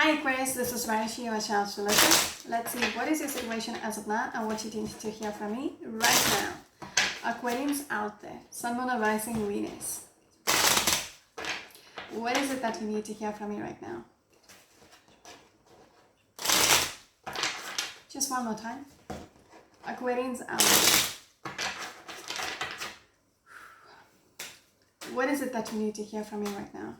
Hi Aquarius, this is Marishi, your channel astrologer. Let's see what is your situation as of now and what you need to hear from me right now. Aquarians out there, Sun, Moon, or Rising, Venus. What is it that you need to hear from me right now? Just one more time. Aquarians out there. What is it that you need to hear from me right now?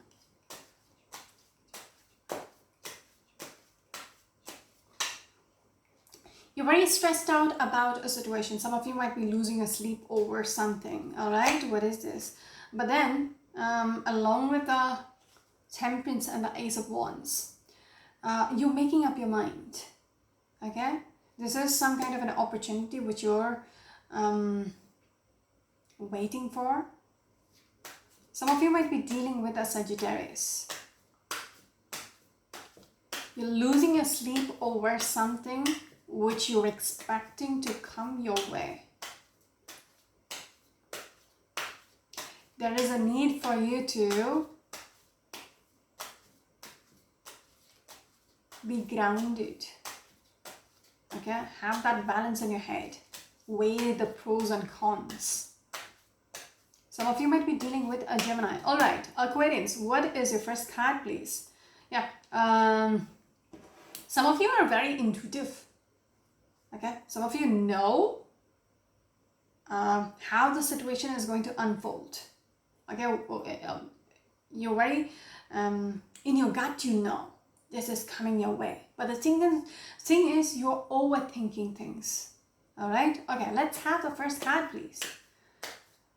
You're very stressed out about a situation. Some of you might be losing your sleep over something. All right, what is this? But then, along with the Temperance and the Ace of Wands, you're making up your mind. Okay, this is some kind of an opportunity which you're waiting for. Some of you might be dealing with a Sagittarius. You're losing your sleep over something which you're expecting to come your way. There is a need for you to be grounded. Okay, have that balance in your head. Weigh the pros and cons. Some of you might be dealing with a Gemini. All right, Aquarians, what is your first card, please? Yeah, some of you are very intuitive. Okay, some of you know how the situation is going to unfold. Okay, you're very, in your gut you know this is coming your way. But the thing is you're overthinking things. All right, okay, let's have the first card, please.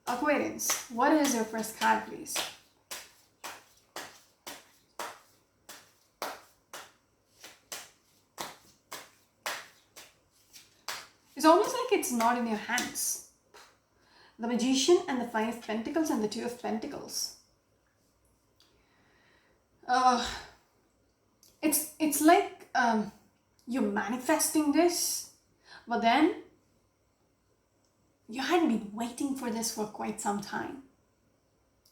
Aquarians, what is your first card, please? It's almost like it's not in your hands. The Magician and the Five of Pentacles and the Two of Pentacles. It's like you're manifesting this, but then you had been waiting for this for quite some time,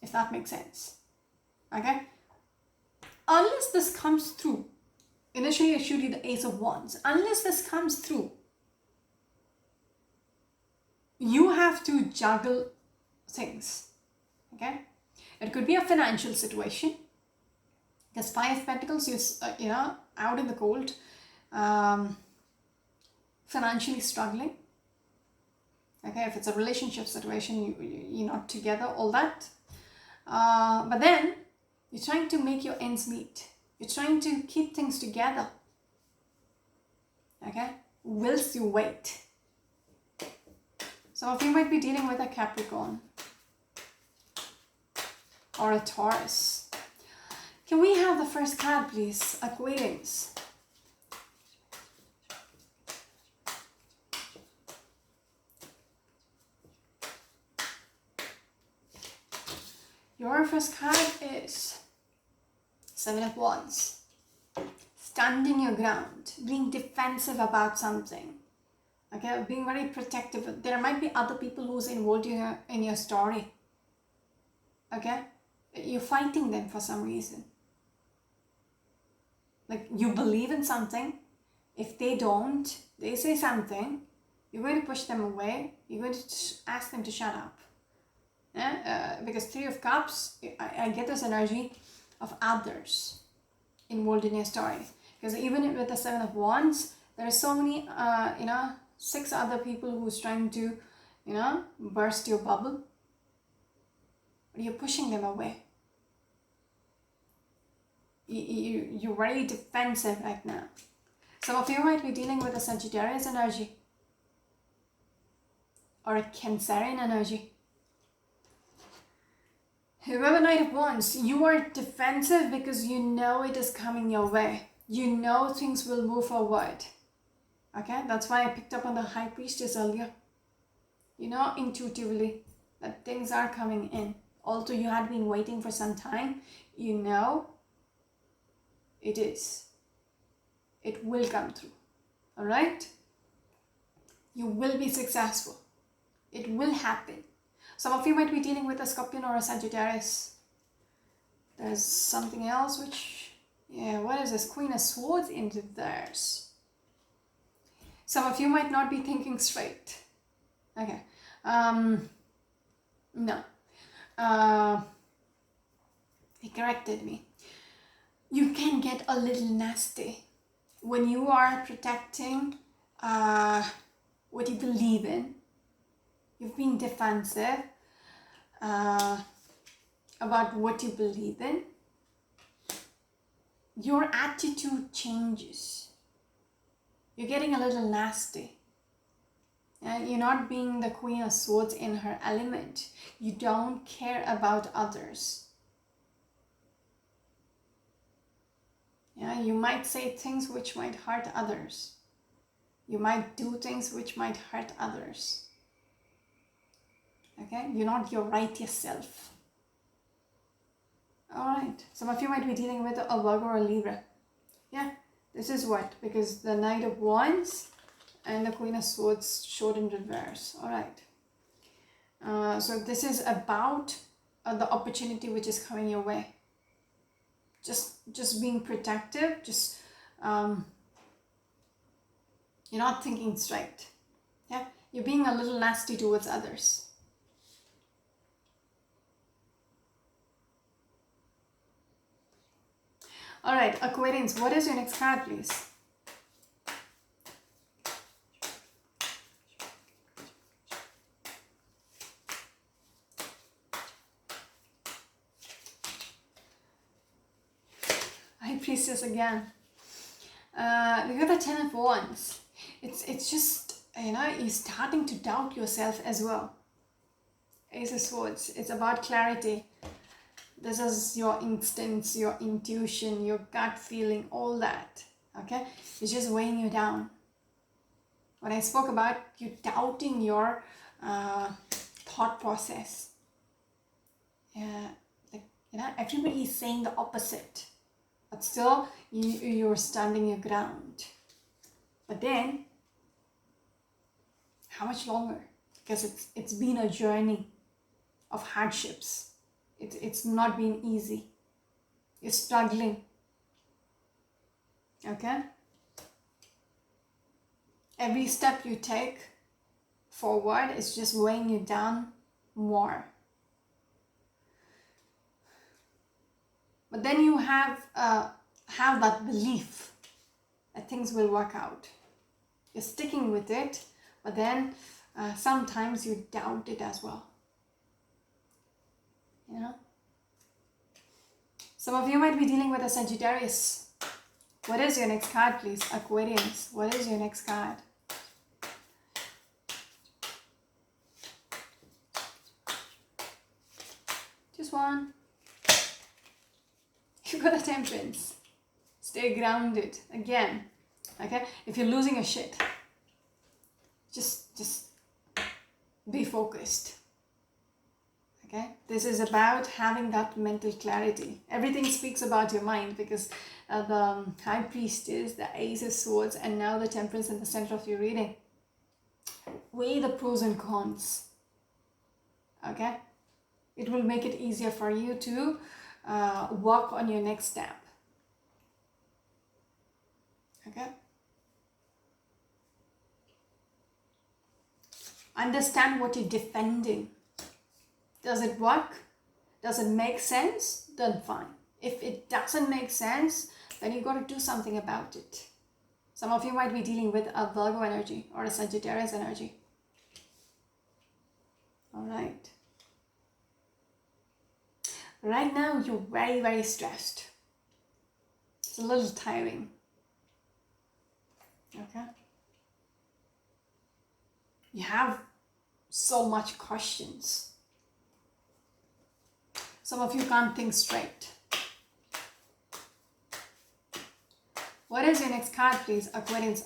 if that makes sense. Okay? Unless this comes through, initially I showed you the Ace of Wands. Unless this comes through, you have to juggle things. Okay? It could be a financial situation. Because Five of Pentacles, you're out in the cold, financially struggling. Okay, if it's a relationship situation, you're not together, all that. But then you're trying to make your ends meet. You're trying to keep things together. Okay, whilst you wait. Some of you might be dealing with a Capricorn or a Taurus. Can we have the first card, please, Aquarius? Your first card is Seven of Wands. Standing your ground, being defensive about something. Okay, being very protective. There might be other people who's involved in your story. Okay, you're fighting them for some reason. Like you believe in something. If they don't, they say something, you're going to push them away. You're going to ask them to shut up. Yeah? Because Three of Cups, I get this energy of others involved in your story. Because even with the Seven of Wands, there are so many, 6 other people who's trying to, burst your bubble. But you're pushing them away. You're very defensive right now. Some of you might be dealing with a Sagittarius energy. Or a Cancerian energy. Whoever Knight of Wands, you are defensive because you know it is coming your way. You know things will move forward. Okay, that's why I picked up on the High Priestess earlier. You know intuitively that things are coming in. Although you had been waiting for some time, you know it is. It will come through. Alright? You will be successful. It will happen. Some of you might be dealing with a Scorpion or a Sagittarius. There's something else which Yeah, what is this? Queen of Swords in reverse. Some of you might not be thinking straight. Okay. No. He corrected me. You can get a little nasty when you are protecting what you believe in. You've been defensive about what you believe in. Your attitude changes. You're getting a little nasty. And you're not being the Queen of Swords in her element. You don't care about others. Yeah, you might say things which might hurt others. You might do things which might hurt others. Okay, you're not your righteous self. Alright, some of you might be dealing with a Virgo or a Libra. Yeah, this is what? Because the Knight of Wands and the Queen of Swords showed in reverse. Alright. So this is about the opportunity which is coming your way. Just being protective, you're not thinking straight. Yeah, you're being a little nasty towards others. All right, Aquarians, what is your next card, please? High Priestess again. We got the Ten of Wands. It's just, you know, you're starting to doubt yourself as well. Ace of Swords. It's about clarity. This is your instincts, your intuition, your gut feeling, all that. Okay? It's just weighing you down. When I spoke about you doubting your thought process. Yeah, like, you know, everybody is saying the opposite. But still, you're standing your ground. But then, how much longer? Because it's been a journey of hardships. It's not been easy. You're struggling. Okay? Every step you take forward is just weighing you down more. But then you have that belief that things will work out. You're sticking with it, but then sometimes you doubt it as well. You know? Some of you might be dealing with a Sagittarius. What is your next card, please? Aquarians, what is your next card? Just one. You got a Temperance. Stay grounded. Again. Okay? If you're losing your shit, just be focused. Okay? This is about having that mental clarity. Everything speaks about your mind because the High Priestess, the Ace of Swords, and now the Temperance in the center of your reading. Weigh the pros and cons. Okay? It will make it easier for you to work on your next step. Okay? Understand what you're defending. Does it work? Does it make sense? Then fine. If it doesn't make sense, then you got to do something about it. Some of you might be dealing with a Virgo energy or a Sagittarius energy. All right. Right now, you're very, very stressed. It's a little tiring. Okay? You have so much questions. Some of you can't think straight. What is your next card, please? Aquarians.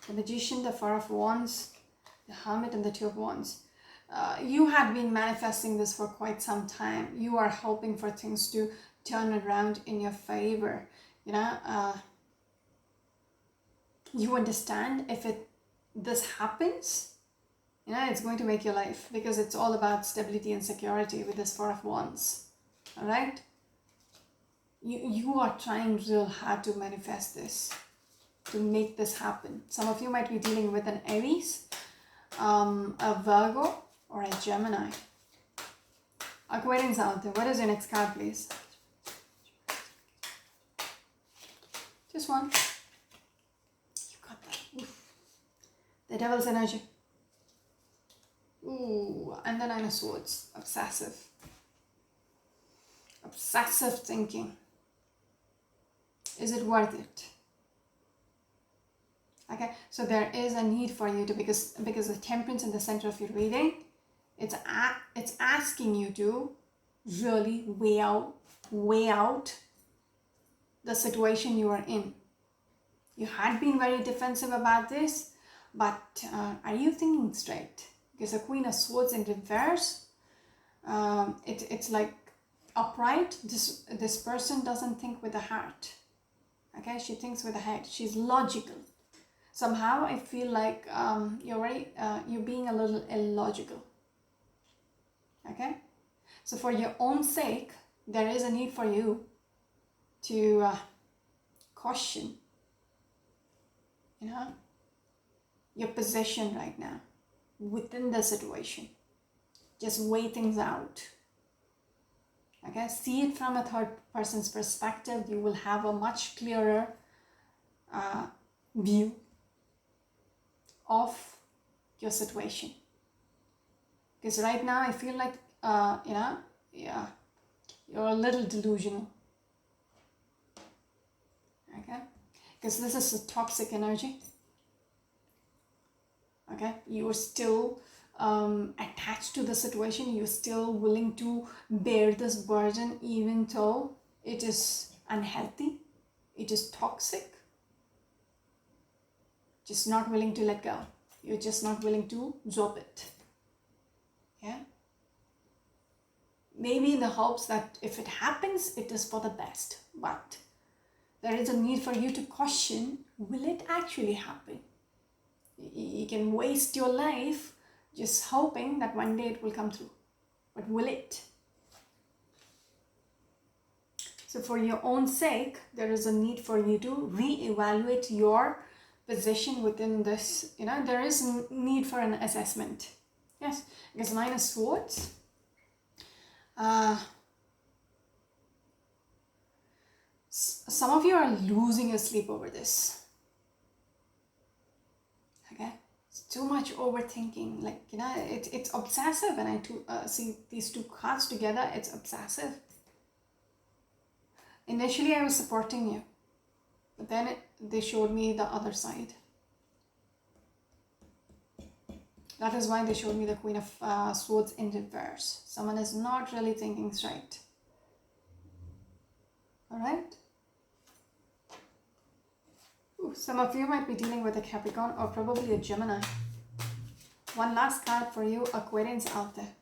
The Magician, the Four of Wands, the Hermit, and the Two of Wands. You have been manifesting this for quite some time. You are hoping for things to turn around in your favor. You know, you understand if this happens, you know, it's going to make your life, because it's all about stability and security with this Four of Wands. All right? You are trying real hard to manifest this, to make this happen. Some of you might be dealing with an Aries, a Virgo, or a Gemini. Aquarians out there, what is your next card, please? Just one. You got that. Oof. The Devil's energy. Ooh, and the Nine of Swords. Obsessive. Obsessive thinking. Is it worth it? Okay, so there is a need for you to, because the Temperance in the center of your reading, it's asking you to really weigh out the situation you are in. You had been very defensive about this, but are you thinking straight? Because the Queen of Swords in reverse, it's like upright. This person doesn't think with the heart. Okay, she thinks with the head. She's logical. Somehow I feel like you're being a little illogical. Okay, so for your own sake, there is a need for you to caution, your position right now within the situation. Just weigh things out. Okay, see it from a third person's perspective. You will have a much clearer view of your situation. Because right now I feel like, you're a little delusional. Okay? Because this is a toxic energy. Okay? You're still attached to the situation. You're still willing to bear this burden even though it is unhealthy. It is toxic. Just not willing to let go. You're just not willing to drop it. Yeah? Maybe in the hopes that if it happens, it is for the best. But there is a need for you to caution, will it actually happen? You can waste your life just hoping that one day it will come through. But will it? So for your own sake, there is a need for you to re-evaluate your position within this. There is a need for an assessment. Yes, because Nine of Swords. Some of you are losing your sleep over this. Okay, it's too much overthinking. Like it's obsessive, and I see these two cards together. It's obsessive. Initially, I was supporting you, but then they showed me the other side. That is why they showed me the Queen of Swords in reverse. Someone is not really thinking straight. Alright? Some of you might be dealing with a Capricorn or probably a Gemini. One last card for you, Aquarians out there.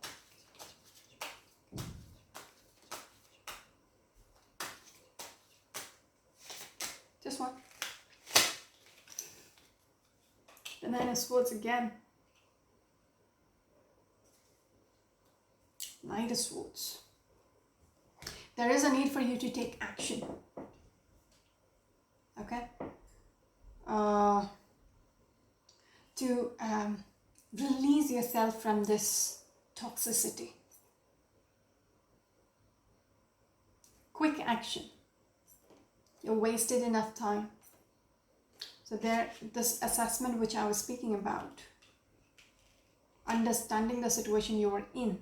Just one. The Nine of Swords again. Knight of Swords. There is a need for you to take action. Okay? To release yourself from this toxicity. Quick action. You wasted enough time. So this assessment which I was speaking about, understanding the situation you were in.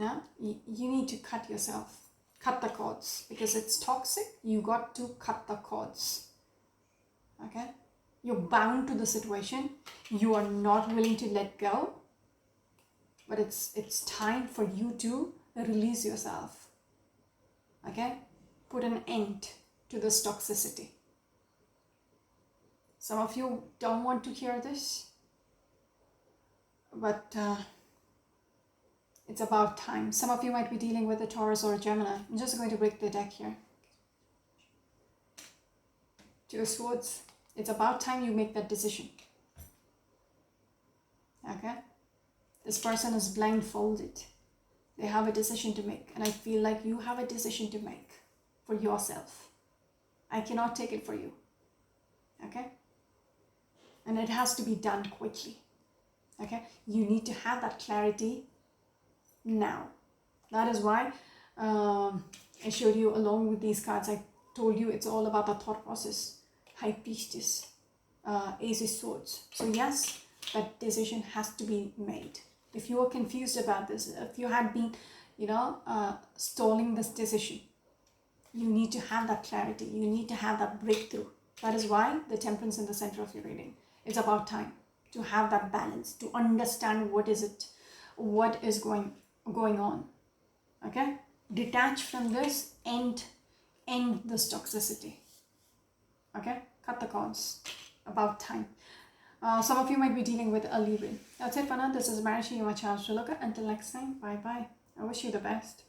Yeah, you need to cut yourself, cut the cords, because it's toxic. You got to cut the cords. Okay, you're bound to the situation. You are not willing to let go, but it's time for you to release yourself. Okay, put an end to this toxicity. Some of you don't want to hear this, but it's about time. Some of you might be dealing with a Taurus or a Gemini. I'm just going to break the deck here. Two of Swords. It's about time you make that decision. Okay? This person is blindfolded. They have a decision to make, and I feel like you have a decision to make for yourself. I cannot take it for you. Okay? And it has to be done quickly. Okay? You need to have that clarity now. That is why I showed you along with these cards. I told you it's all about the thought process. High Priestess, Ace of Swords. So yes, that decision has to be made. If you are confused about this, if you had been, stalling this decision, you need to have that clarity. You need to have that breakthrough. That is why the Temperance in the center of your reading. It's about time to have that balance, to understand what is going on. Okay? Detach from this, end this toxicity. Okay? Cut the cords. About time. Some of you might be dealing with a Libra. That's it for now. This is Marishi, your chance to look at. Until next time, bye bye. I wish you the best.